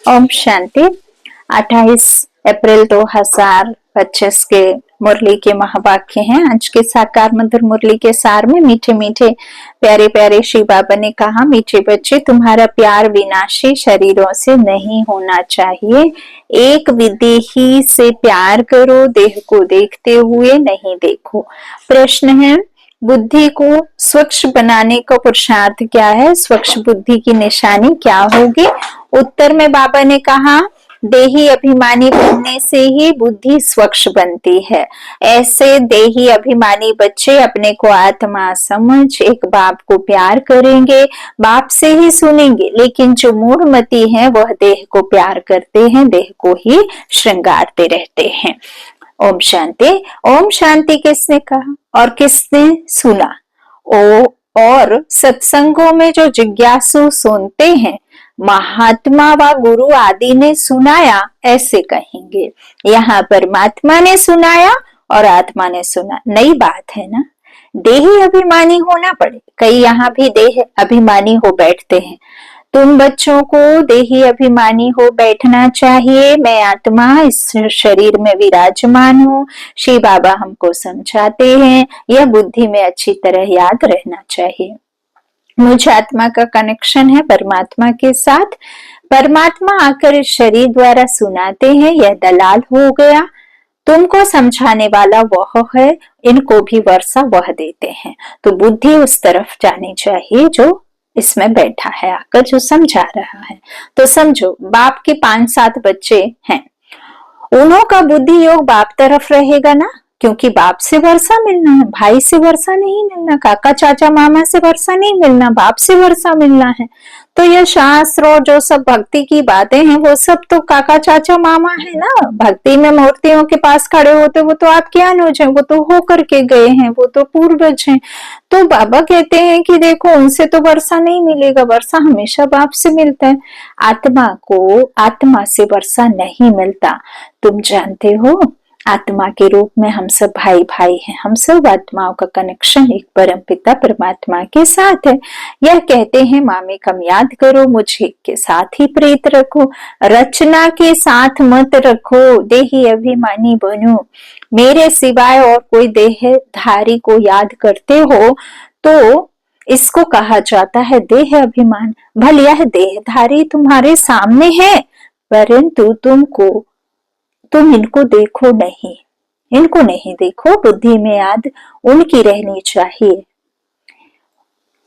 ओम शांति। 28 अप्रैल 2025 के मुरली के महावाक्य हैं। आज के साकार मधुर मुरली के सार में मीठे मीठे प्यारे प्यारे श्री बाबा ने कहा, मीठे बच्चे तुम्हारा प्यार विनाशी शरीरों से नहीं होना चाहिए। एक विदेही से प्यार करो, देह को देखते हुए नहीं देखो। प्रश्न है, बुद्धि को स्वच्छ बनाने का पुरुषार्थ क्या है? स्वच्छ बुद्धि की निशानी क्या होगी? उत्तर में बाबा ने कहा, देही अभिमानी बनने से ही बुद्धि स्वच्छ बनती है। ऐसे देही अभिमानी बच्चे अपने को आत्मा समझ एक बाप को प्यार करेंगे, बाप से ही सुनेंगे। लेकिन जो मूढ़मती हैं वह देह को प्यार करते हैं, देह को ही श्रृंगारते रहते हैं। ओम शांति। ओम शांति किसने कहा और किसने सुना? और सत्संगों में जो जिज्ञासु सुनते हैं, महात्मा व गुरु आदि ने सुनाया, ऐसे कहेंगे। यहाँ परमात्मा ने सुनाया और आत्मा ने सुना, नई बात है ना। देही अभिमानी होना पड़े, कई यहाँ भी देह अभिमानी हो बैठते हैं। तुम बच्चों को देही अभिमानी हो बैठना चाहिए। मैं आत्मा इस शरीर में विराजमान हूँ, श्री बाबा हमको समझाते हैं। यह बुद्धि में अच्छी तरह याद रहना चाहिए। मुझ आत्मा का कनेक्शन है परमात्मा के साथ। परमात्मा आकर इस शरीर द्वारा सुनाते हैं। यह दलाल हो गया, तुमको समझाने वाला वह है, इनको भी वर्षा वह देते हैं। तो बुद्धि उस तरफ जानी चाहिए जो इसमें बैठा है, आकर जो समझा रहा है। तो समझो, बाप के 5-7 बच्चे हैं, उन्हों का बुद्धि योग बाप तरफ रहेगा ना, क्योंकि बाप से वर्षा मिलना है, भाई से वर्षा नहीं मिलना, काका चाचा मामा से वर्षा नहीं मिलना, बाप से वर्षा मिलना है। तो ये शास्त्र और जो सब भक्ति की बातें हैं वो सब तो काका चाचा मामा है ना। भक्ति में मूर्तियों के पास खड़े होते वो तो आपके अनुज हैं, वो तो हो करके गए हैं, वो तो पूर्वज हैं। तो बाबा कहते हैं कि देखो, उनसे तो वर्षा नहीं मिलेगा, वर्षा हमेशा बाप से मिलता है। आत्मा को आत्मा से वर्षा नहीं मिलता। तुम जानते हो, आत्मा के रूप में हम सब भाई भाई हैं। हम सब आत्माओं का कनेक्शन एक परम पिता परमात्मा के साथ है। यह कहते हैं, मामे कम याद करो, मुझे के साथ ही प्रीत रखो, रचना के साथ मत रखो, देही अभिमानी बनो। मेरे सिवाय और कोई देहधारी को याद करते हो तो इसको कहा जाता है देह अभिमान। भले यह देहधारी तुम्हारे सामने है, परंतु तुम इनको देखो नहीं, इनको नहीं देखो। बुद्धि में याद उनकी रहनी चाहिए।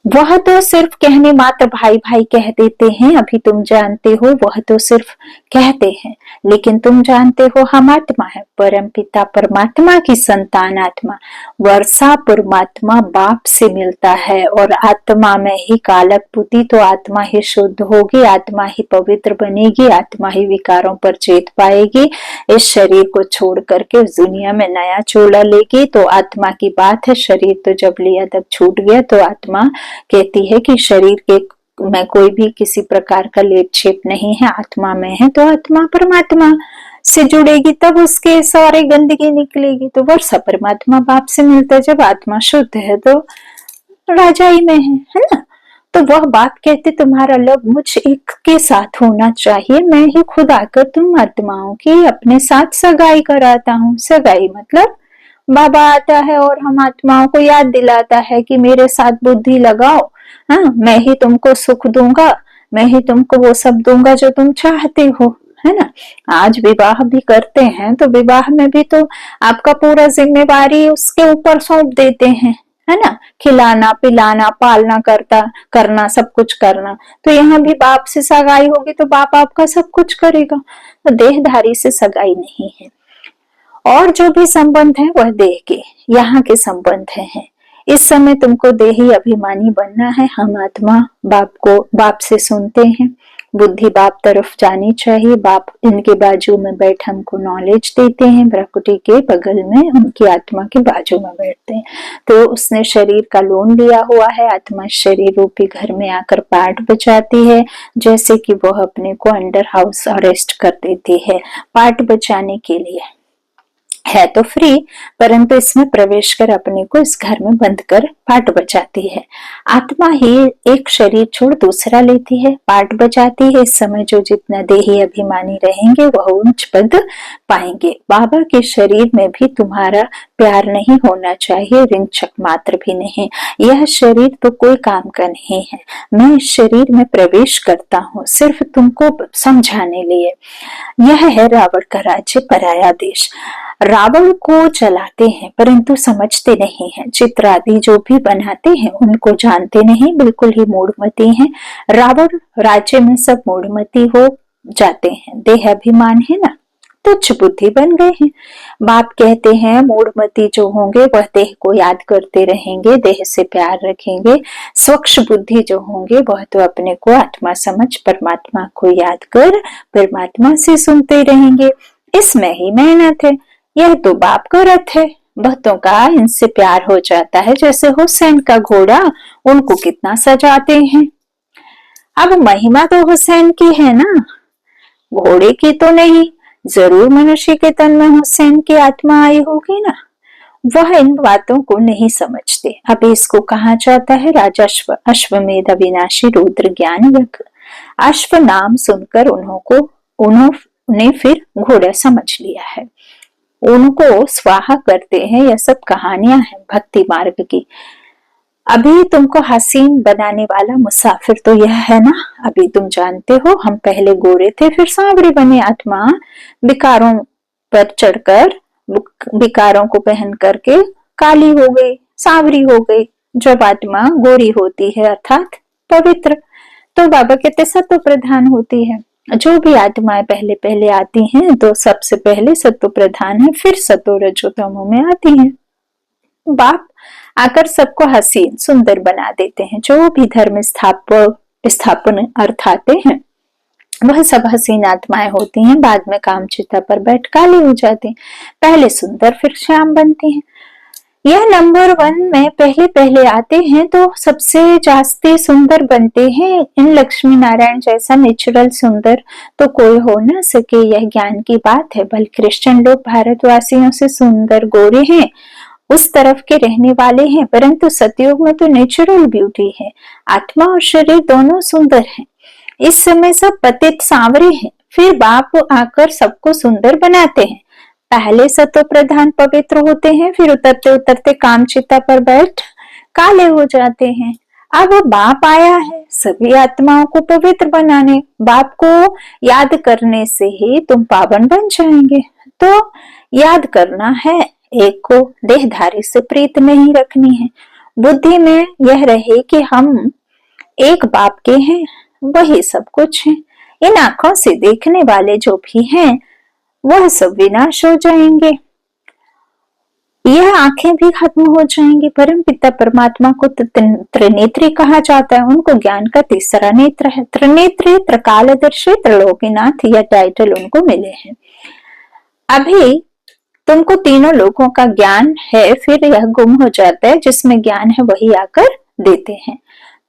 वह तो सिर्फ कहने मात्र भाई भाई कह देते हैं, अभी तुम जानते हो वह तो सिर्फ कहते हैं, लेकिन तुम जानते हो हम आत्मा है, परम पिता परमात्मा की संतान आत्मा। वर्षा परमात्मा बाप से मिलता है और आत्मा में ही कालक बुद्धि, तो आत्मा ही शुद्ध होगी, आत्मा ही पवित्र बनेगी, आत्मा ही विकारों पर जीत पाएगी। इस शरीर को छोड़ करके उस दुनिया में नया चोला लेगी। तो आत्मा की बात है, शरीर तो जब लिया तब छूट गया। तो आत्मा कहती है कि शरीर के में कोई भी किसी प्रकार का लेप छेप नहीं है, आत्मा में है। तो आत्मा परमात्मा से जुड़ेगी, तब उसके सारे गंदगी निकलेगी। तो वर्षा परमात्मा बाप से मिलता है। जब आत्मा शुद्ध है तो राजाई में है ना। तो वह बात कहते, तुम्हारा लव मुझ एक के साथ होना चाहिए। मैं ही खुद आकर तुम आत्माओं की अपने साथ सगाई कराता हूँ। सगाई मतलब बाबा आता है और हम आत्माओं को याद दिलाता है कि मेरे साथ बुद्धि लगाओ, हाँ, मैं ही तुमको सुख दूंगा, मैं ही तुमको वो सब दूंगा जो तुम चाहते हो, है ना। आज विवाह भी करते हैं तो विवाह में भी तो आपका पूरा जिम्मेवारी उसके ऊपर सौंप देते हैं, है ना। खिलाना पिलाना पालना करना सब कुछ करना। तो यहाँ भी बाप से सगाई होगी तो बाप आपका सब कुछ करेगा। तो देहधारी से सगाई नहीं है। और जो भी संबंध है वह देह के यहाँ के संबंध हैं। इस समय तुमको देही अभिमानी बनना है। हम आत्मा बाप से सुनते हैं, बुद्धि बाप तरफ जानी चाहिए। बाप इनके बाजू में बैठ हमको नॉलेज देते हैं, प्रकृति के बगल में उनकी आत्मा के बाजू में बैठते हैं। तो उसने शरीर का लोन लिया हुआ है, आत्मा शरीर रूपी घर में आकर पाठ बचाती है, जैसे कि वह अपने को अंडर हाउस अरेस्ट कर देती है पाठ बचाने के लिए। है तो फ्री, परंतु इसमें प्रवेश कर अपने को इस घर में बंद कर पाठ बजाती है। आत्मा ही एक शरीर छोड़ दूसरा लेती है, पाठ बजाती है। इस समय जो जितना देही अभिमानी रहेंगे वह उच्च पद पाएंगे। बाबा के शरीर में भी तुम्हारा प्यार नहीं होना चाहिए, रिंचक मात्र भी नहीं। यह शरीर तो कोई काम का नहीं है। मैं इस शरीर में प्रवेश करता हूँ सिर्फ तुमको समझाने लिए। यह है रावण का राज्य, पराया देश। रावण को चलाते हैं परंतु समझते नहीं हैं। चित्र आदि जो भी बनाते हैं उनको जानते नहीं, बिल्कुल ही मूढ़मती हैं। रावण राज्य में सब मूढ़मती हो जाते हैं। देह अभिमान है ना, तुच्छ बुद्धि बन गए हैं। बाप कहते हैं मूढ़मती जो होंगे वह देह को याद करते रहेंगे, देह से प्यार रखेंगे। स्वच्छ बुद्धि जो होंगे वह तो अपने को आत्मा समझ परमात्मा को याद कर परमात्मा से सुनते रहेंगे। इसमें ही मेहनत है। यह तो बाप का रथ है। भक्तों का इनसे प्यार हो जाता है। जैसे हुसैन का घोड़ा, उनको कितना सजाते हैं। अब महिमा तो हुसैन की है ना, घोड़े की तो नहीं। जरूर मनुष्य के तन में हुसैन की आत्मा आई होगी ना। वह इन बातों को नहीं समझते। अभी इसको कहा जाता है राजस्व अश्वमेध अविनाशी रुद्र ज्ञान यज्ञ। अश्व नाम सुनकर उन्होंने फिर घोड़ा समझ लिया है, उनको स्वाहा करते हैं। यह सब कहानियां हैं भक्ति मार्ग की। अभी तुमको हसीन बनाने वाला मुसाफिर तो यह है ना। अभी तुम जानते हो हम पहले गोरे थे फिर सांवरे बने। आत्मा विकारों पर चढ़कर विकारों को पहन करके काली हो गई, सांवरी हो गई। जब आत्मा गोरी होती है अर्थात पवित्र, तो बाबा कहते सत्व प्रधान होती है। जो भी आत्माएं पहले पहले आती हैं तो सबसे पहले सत्व प्रधान है, फिर सतो रजो तमो में आती हैं। बाप आकर सबको हसीन सुंदर बना देते हैं। जो भी धर्म स्थापन अर्थ आते हैं वह सब हसीन आत्माएं होती हैं। बाद में कामचिता पर बैठ काली हो जाती हैं। पहले सुंदर फिर श्याम बनती हैं। यह नंबर 1 में पहले पहले आते हैं तो सबसे जास्ती सुंदर बनते हैं। इन लक्ष्मी नारायण जैसा नेचुरल सुंदर तो कोई हो ना सके, यह ज्ञान की बात है। बल्कि क्रिश्चियन लोग भारतवासियों से सुंदर गोरे हैं, उस तरफ के रहने वाले हैं, परंतु सतयुग में तो नेचुरल ब्यूटी है। आत्मा और शरीर दोनों सुंदर हैं। इस समय सब पतित सांवरे हैं। फिर बाप आकर सबको सुंदर बनाते हैं। पहले सतो प्रधान पवित्र होते हैं, फिर उतरते उतरते कामचिता पर बैठ काले हो जाते हैं। अब बाप आया है सभी आत्माओं को पवित्र बनाने। बाप को याद करने से ही तुम पावन बन जाएंगे। तो याद करना है, एक को देहधारी से प्रीत नहीं रखनी है। बुद्धि में यह रहे कि हम एक बाप के हैं, वही सब कुछ है। इन आंखों से देखने वाले जो भी हैं वह सब विनाश हो जाएंगे, यह आंखें भी खत्म हो जाएंगी। परम पिता परमात्मा को त्रिनेत्री कहा जाता है। उनको ज्ञान का तीसरा नेत्र है। त्रिनेत्री, त्रिकालदर्शी, त्रिलोकीनाथ, यह टाइटल उनको मिले हैं। अभी तुमको तीनों लोगों का ज्ञान है, फिर यह गुम हो जाता है। जिसमें ज्ञान है वही आकर देते हैं।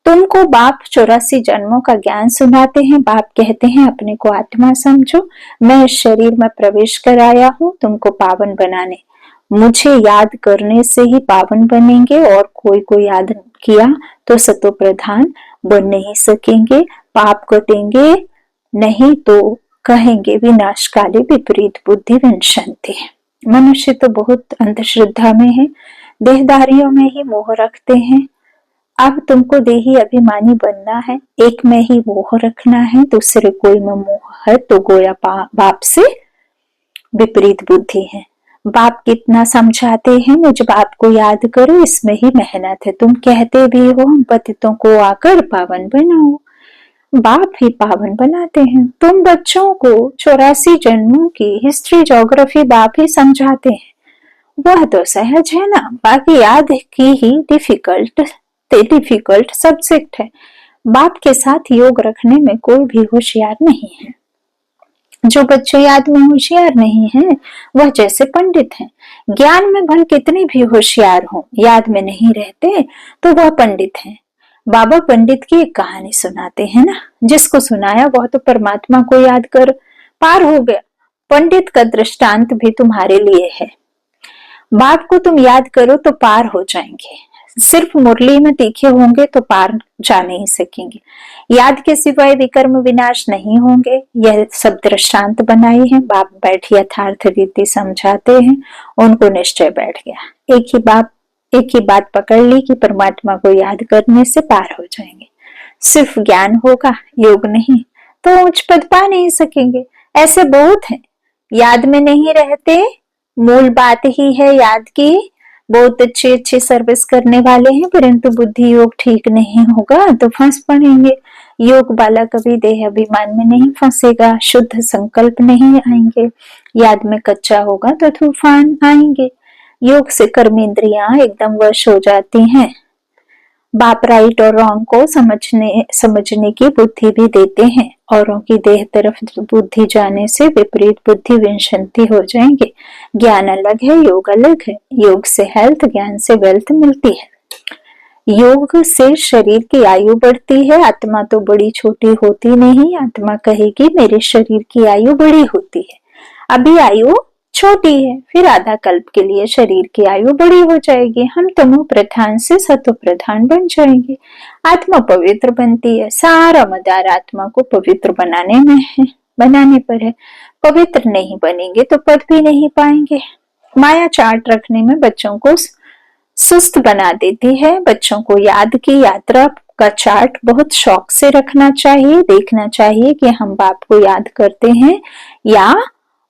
तुमको बाप 84 जन्मों का ज्ञान सुनाते हैं। बाप कहते हैं अपने को आत्मा समझो, मैं इस शरीर में प्रवेश कर आया हूँ तुमको पावन बनाने। मुझे याद करने से ही पावन बनेंगे, और कोई को याद किया तो सतो प्रधान बन नहीं सकेंगे। पाप कटेंगे नहीं तो कहेंगे विनाश काले विपरीत बुद्धि विनशंति। मनुष्य तो बहुत अंधश्रद्धा में है, देहधारियों में ही मोह रखते हैं। अब तुमको देही अभिमानी बनना है, एक में ही मोह रखना है, दूसरे कोई में मोह है तो गोया बाप से विपरीत बुद्धि है। बाप कितना समझाते हैं, मुझ बाप को याद करो, इसमें ही मेहनत है। तुम कहते भी हो हम पतितों को आकर पावन बनाओ, बाप ही पावन बनाते हैं। तुम बच्चों को 84 जन्मों की हिस्ट्री ज्योग्राफी बाप ही समझाते हैं, वह तो सहज है ना। बाकी याद की ही डिफिकल्ट सब्जेक्ट है। बाप के साथ योग रखने में कोई भी होशियार नहीं है। जो बच्चे याद में होशियार नहीं है वह जैसे पंडित हैं। ज्ञान में भल कितने भी होशियार हो, याद में नहीं रहते तो वह पंडित हैं। बाबा पंडित की एक कहानी सुनाते हैं ना, जिसको सुनाया वह तो परमात्मा को याद कर पार हो गया। पंडित का दृष्टांत भी तुम्हारे लिए है। बाप को तुम याद करो तो पार हो जाएंगे, सिर्फ मुरली में तीखे होंगे तो पार जा नहीं सकेंगे। याद के सिवाय विकर्म विनाश नहीं होंगे, यह सब दृष्टांत बनाए हैं। बाप बैठ यथार्थ रीति समझाते हैं, उनको निश्चय बैठ गया। एक ही बात पकड़ ली कि परमात्मा को याद करने से पार हो जाएंगे। सिर्फ ज्ञान होगा, योग नहीं, तो उच्च पद पा नहीं सकेंगे। ऐसे बहुत हैं, याद में नहीं रहते। मूल बात ही है याद की, बहुत अच्छी सर्विस करने वाले हैं, परंतु बुद्धि योग ठीक नहीं होगा तो फंस पड़ेंगे। योग वाला कभी देह अभिमान में नहीं फंसेगा, शुद्ध संकल्प नहीं आएंगे। याद में कच्चा होगा तो तूफान आएंगे। योग से कर्मेंद्रियां एकदम वश हो जाती हैं। बाप राइट और रॉन्ग को समझने की बुद्धि भी देते हैं। औरों की देह तरफ बुद्धि जाने से विपरीत बुद्धि विंशति हो जाएंगे। ज्ञान अलग है, योग अलग है। योग से हेल्थ, ज्ञान से वेल्थ मिलती है। योग से शरीर की आयु बढ़ती है। आत्मा तो बड़ी छोटी होती नहीं। आत्मा कहेगी मेरे शरीर की आयु बड़ी होती है, अभी आयु छोटी है, फिर आधा कल्प के लिए शरीर की आयु बड़ी हो जाएगी। हम तमो प्रधान से सतो प्रधान बन जाएंगे। आत्मा पवित्र बनती है। सारा मदार आत्मा को पवित्र बनाने पर है। पवित्र नहीं बनेंगे तो पद भी नहीं पाएंगे। माया चार्ट रखने में बच्चों को सुस्त बना देती है। बच्चों को याद की यात्रा का चार्ट बहुत शौक से रखना चाहिए। देखना चाहिए कि हम बाप को याद करते हैं या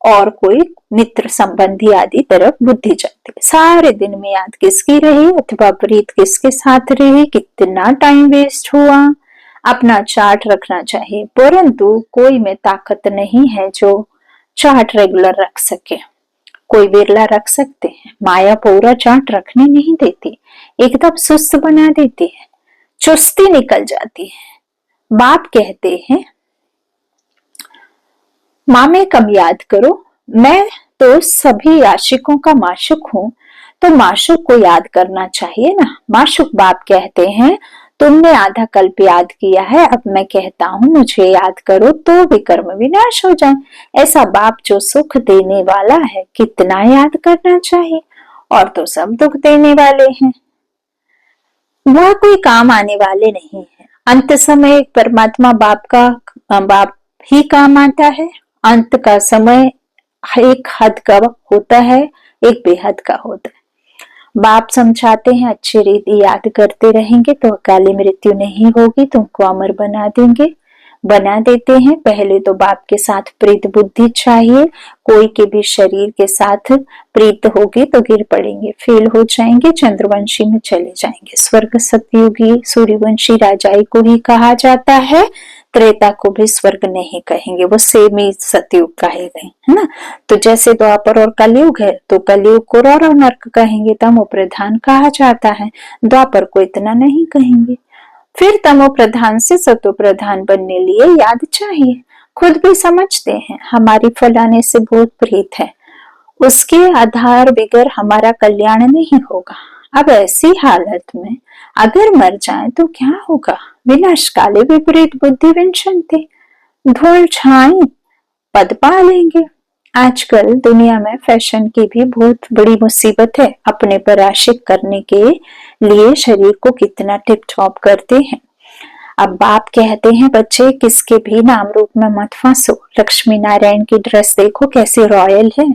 और कोई मित्र संबंधी आदि तरफ बुद्धि जाती है। सारे दिन में याद किसकी रही अथवा प्रीत किसके साथ रही, कितना टाइम वेस्ट हुआ, अपना चार्ट रखना चाहिए। परंतु कोई में ताकत नहीं है जो चार्ट रेगुलर रख सके। कोई बिरला रख सकते हैं, माया पूरा चार्ट रखने नहीं देती, एकदम सुस्त बना देती है, चुस्ती निकल जाती है। बाप कहते हैं माँ में कम याद करो, मैं तो सभी आशिकों का माशुक हूँ, तो माशुक को याद करना चाहिए ना। माशुक बाप कहते हैं तुमने आधा कल्प याद किया है, अब मैं कहता हूँ मुझे याद करो तो विकर्म विनाश हो जाए। ऐसा बाप जो सुख देने वाला है कितना याद करना चाहिए, और तो सब दुख देने वाले हैं, वह कोई काम आने वाले नहीं है। अंत समय परमात्मा बाप ही काम आता है। अंत का समय एक हद का होता है, एक बेहद का होता है। बाप समझाते हैं अच्छी रीति याद करते रहेंगे तो अकाली मृत्यु नहीं होगी, तुमको अमर बना देते हैं। पहले तो बाप के साथ प्रीत बुद्धि चाहिए। कोई के भी शरीर के साथ प्रीत होगी तो गिर पड़ेंगे, फेल हो जाएंगे, चंद्रवंशी में चले जाएंगे। स्वर्ग सतयुगी सूर्यवंशी राजाई को ही कहा जाता है, त्रेता को भी स्वर्ग नहीं कहेंगे, वो सेम ही सतयुग कहे गए, है ना। तो जैसे द्वापर और कलयुग है तो कलयुग को रौरव नरक कहेंगे, तमो प्रधान कहा जाता है। द्वापर को इतना नहीं कहेंगे। फिर तमो प्रधान से सतो प्रधान बनने लिए याद चाहिए। खुद भी समझते हैं हमारी फलाने से बहुत प्रीत है, उसके आधार बगैर हमारा कल्याण नहीं होगा। अब ऐसी हालत में अगर मर जाए तो क्या होगा। विनाश काले विपरीत बुद्धि विंशति, धूल छाई पद पा लेंगे। आजकल दुनिया में फैशन की भी बहुत बड़ी मुसीबत है। अपने पर आशिक करने के लिए शरीर को कितना टिप टॉप करते हैं। अब बाप कहते हैं बच्चे किसके भी नाम रूप में मत फंसो। लक्ष्मी नारायण की ड्रेस देखो कैसी रॉयल है,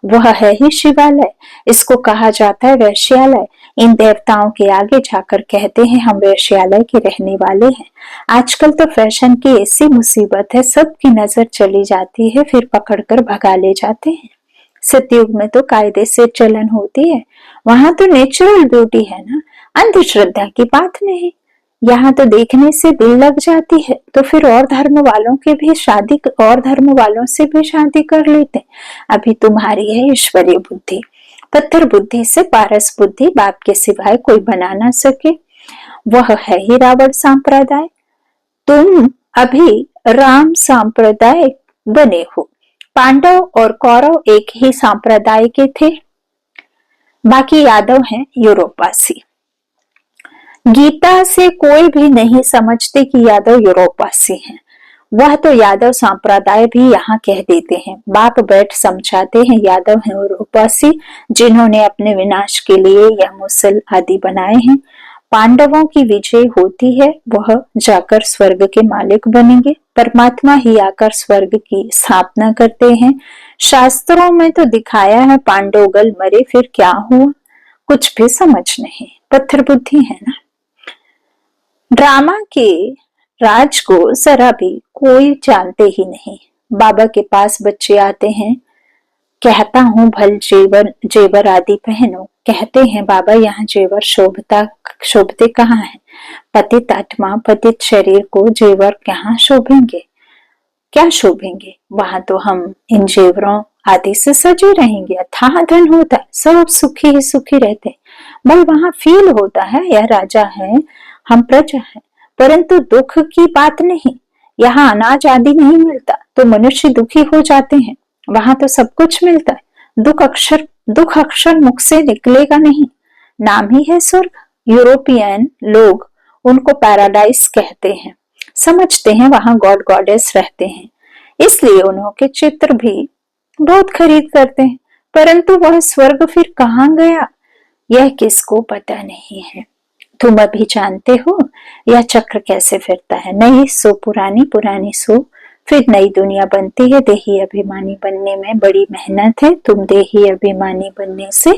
वह है ही शिवालय। इसको कहा जाता है वैश्यालय। इन देवताओं के आगे जाकर कहते हैं हम वैश्यालय के रहने वाले हैं। आजकल तो फैशन की ऐसी मुसीबत है, सबकी नजर चली जाती है, फिर पकड़कर भगा ले जाते हैं। सतयुग में तो कायदे से चलन होती है, वहां तो नेचुरल ब्यूटी है ना, अंधश्रद्धा की बात नहीं। यहाँ तो देखने से दिल लग जाती है, तो फिर और धर्म वालों से भी शादी कर लेते। अभी तुम्हारी है ईश्वरीय बुद्धि, पत्थर बुद्धि से पारस बुद्धि बाप के सिवाय कोई बना ना सके, वह है ही रावण सांप्रदाय। तुम अभी राम सांप्रदाय बने हो। पांडव और कौरव एक ही सांप्रदाय के थे, बाकी यादव हैं यूरोपवासी। गीता से कोई भी नहीं समझते कि यादव यूरोपवासी हैं। वह तो यादव संप्रदाय भी यहाँ कह देते हैं। बाप बैठ समझाते हैं, यादव हैं और उपासी, जिन्होंने अपने विनाश के लिए यह मुसल आदि बनाए हैं। पांडवों की विजय होती है, वह जाकर स्वर्ग के मालिक बनेंगे। परमात्मा ही आकर स्वर्ग की स्थापना करते हैं। शास्त्रों में तो दिखाया है पांडव गल मरे, फिर क्या हुआ? कुछ भी समझ नहीं, पत्थर बुद्धि है ना। ड्रामा के राज को जरा भी कोई जानते ही नहीं। बाबा के पास बच्चे आते हैं, कहता हूँ भल जेवर जेवर आदि पहनो। कहते हैं बाबा यहाँ जेवर शोभते कहाँ हैं? पतित आत्मा पतित शरीर को जेवर कहाँ शोभेंगे? क्या शोभेंगे? वहां तो हम इन जेवरों आदि से सजे रहेंगे, अथाह धन होता है, सब सुखी ही सुखी रहते। बल वहां फील होता है यह राजा है, हम प्रजा है, परंतु दुख की बात नहीं। यहाँ अनाज आदि नहीं मिलता तो मनुष्य दुखी हो जाते हैं, वहां तो सब कुछ मिलता है। दुख अक्षर मुख से निकलेगा नहीं, नाम ही है स्वर्ग। यूरोपियन लोग उनको पैराडाइज कहते हैं, समझते हैं वहां गॉड गॉडेस रहते हैं, इसलिए उन्होंने चित्र भी बहुत खरीद करते हैं। परंतु वह स्वर्ग फिर कहाँ गया यह किसको पता नहीं है। तुम अभी जानते हो यह चक्र कैसे फिरता है? नई सो पुरानी, पुरानी सो फिर नई दुनिया बनती है। देही अभिमानी बनने में बड़ी मेहनत है। तुम देही अभिमानी बनने से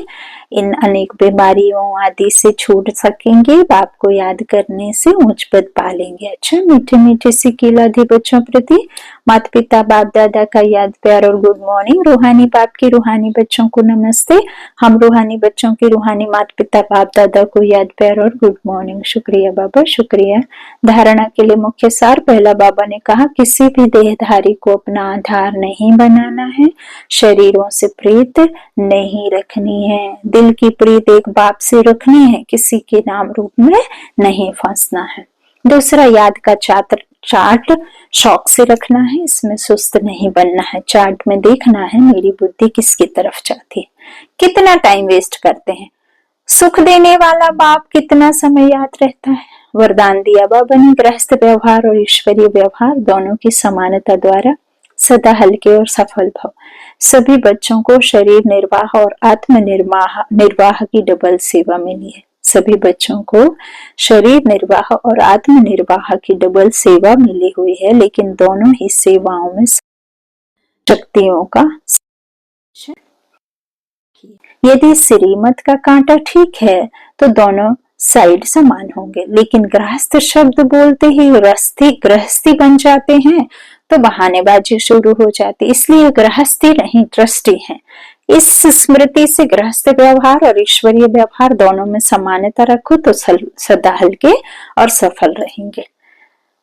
इन अनेक बीमारियों आदि से छूट सकेंगे। बाप को याद करने से ऊंच पद पालेंगे। अच्छा, मीठे मीठे सिक्के लादे बच्चों प्रति माता पिता बाप दादा का याद प्यार और गुड मॉर्निंग। रूहानी बाप की रूहानी बच्चों को नमस्ते। हम रूहानी बच्चों की रूहानी माता पिता बाप दादा को याद प्यार और गुड मॉर्निंग। शुक्रिया बाबा, शुक्रिया। धारणा के लिए मुख्य सार। पहला, बाबा ने कहा किसी भी देहधारी को अपना आधार नहीं बनाना है, शरीरों से प्रीत नहीं रखनी है, दिल की प्रीत एक बाप से रखनी है, किसी के नाम रूप में नहीं फंसना है। दूसरा, याद का चार्ट शौक से रखना है, इसमें सुस्त नहीं बनना है। चार्ट में देखना है मेरी बुद्धि किसकी तरफ जाती है, कितना टाइम वेस्ट करते हैं। सुख देने वाला बाप कितना समय याद रहता है। वरदान दिया बाबा ने, गृहस्थ व्यवहार और ईश्वरीय व्यवहार दोनों की समानता द्वारा सदा हल्के और सफल भव। सभी बच्चों को शरीर निर्वाह और आत्म निर्वाह की डबल सेवा मिली है। सभी बच्चों को शरीर निर्वाह और आत्म निर्वाह की डबल सेवा मिली हुई है, लेकिन दोनों ही सेवाओं में शक्तियों का, यदि श्रीमत का कांटा ठीक है तो दोनों साइड समान होंगे, लेकिन गृहस्थ शब्द बोलते ही गृहस्थी बन जाते हैं तो बहानेबाजी शुरू हो जाती। इसलिए गृहस्थी नहीं दृष्टि है। इस स्मृति से गृहस्थ व्यवहार और ईश्वरीय व्यवहार दोनों में समानता रखो तो सदा हल्के और सफल रहेंगे।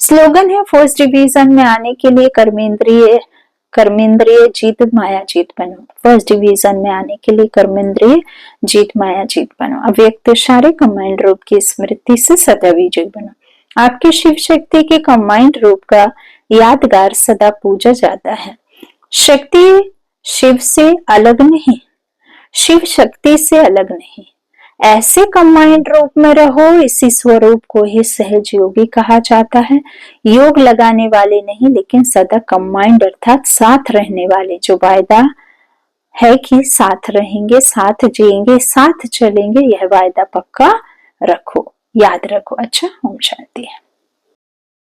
स्लोगन है, फर्स्ट डिवीजन में आने के लिए कर्मेंद्रिय जीत माया जीत बनो। फर्स्ट डिवीजन में आने के लिए कर्मेंद्रिय जीत माया जीत बनो। अव्यक्त सारे कमांड रूप की स्मृति से सदा विजय बनो। आपकी शिव शक्ति के कमांड रूप का यादगार सदा पूजा जाता है। शक्ति शिव से अलग नहीं, शिव शक्ति से अलग नहीं। ऐसे कंबाइंड रूप में रहो, इसी स्वरूप को ही सहज योगी कहा जाता है। योग लगाने वाले नहीं, लेकिन सदा कंबाइंड अर्थात साथ रहने वाले, जो वायदा है कि साथ रहेंगे, साथ जिएंगे, साथ चलेंगे, यह वायदा पक्का रखो, याद रखो। अच्छा, ओम शांति।